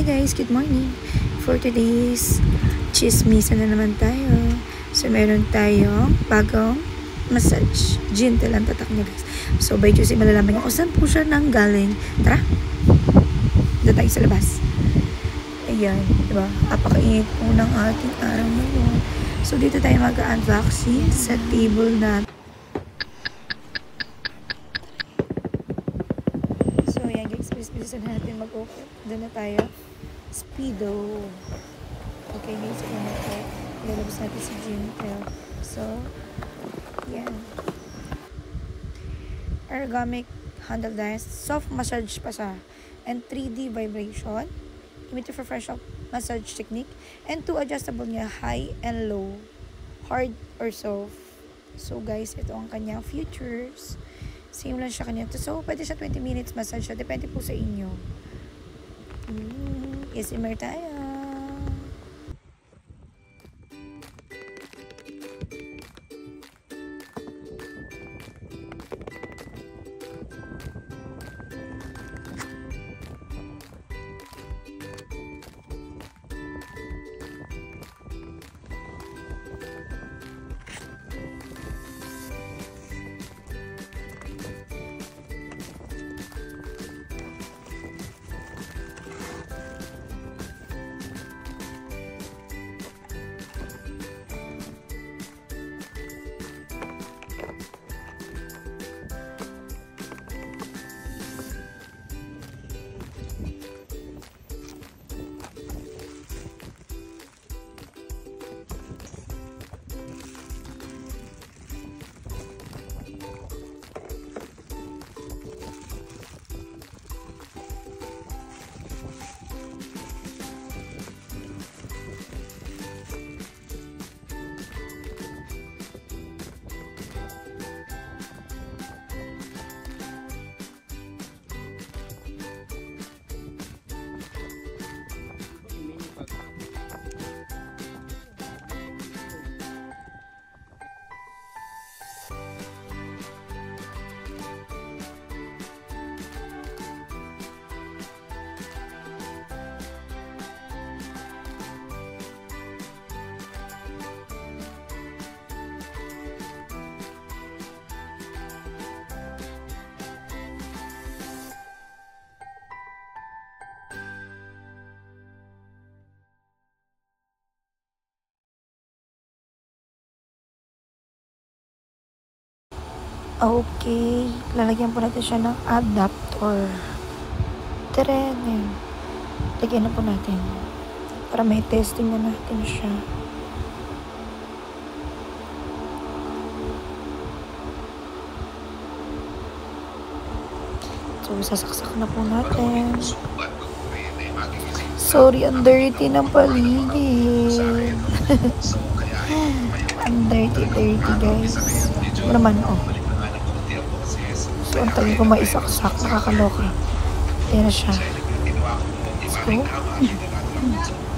Hi guys, good morning. For today's chismisa na naman tayo. So meron tayong bagong massage. Gentle ang tatak niya guys. So by Tuesday malalaman niyo kung saan po siya nang galing. Tara! Doon tayo sa labas. Ayan, diba? Apakainit po ng ating araw ngayon. So dito tayo mag-unboxing sa table na. So ayan guys, bilisan natin mag-open. Doon na tayo. Speedo. Okay guys, so yun ito. Ilalabas natin si Gentle. So, yan. Ergonomic handle dice. Soft massage pa siya. And 3D vibration. Imitative for fresh massage technique. And 2 adjustable niya. High and low. Hard or soft. So guys, ito ang kanyang features. Same lang siya kanina. So, pwede siya 20 minutes massage siya. Depende po sa inyo. ASMR tayo. Okay, lalagyan po natin siya ng adapter. Tren. Lagyan na po natin. Para may testing na natin siya. So, sasaksak na po natin. Sorry, ang dirty ng paligid. Ang dirty guys. Ito naman, oh. So, ang tagal ko maisaksak. Nakakaloka. Ayan na siya. So,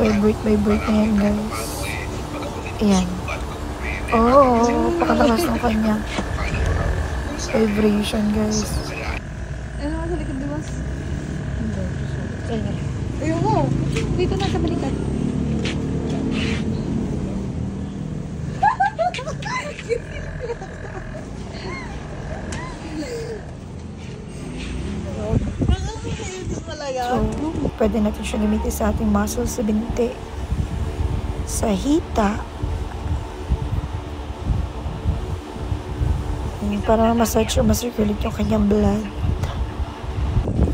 vibrate na yan, guys. Ayan. Oh, pakalakas ng kanya. Vibration, guys. Ano nga sa likod, Dimas? Ayan. Ayun mo! Dito na sa balikat. So, pwede natin siya gamitin sa ating muscles sa binti, sa hita, para massage o masirculate yung kanyang blood.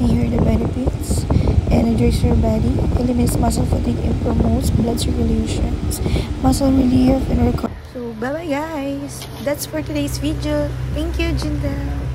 And here are the benefits. Energize your body, eliminates muscle fatigue, and promotes blood circulation, muscle relief, and recovery. So, bye-bye guys! That's for today's video. Thank you, Jinda!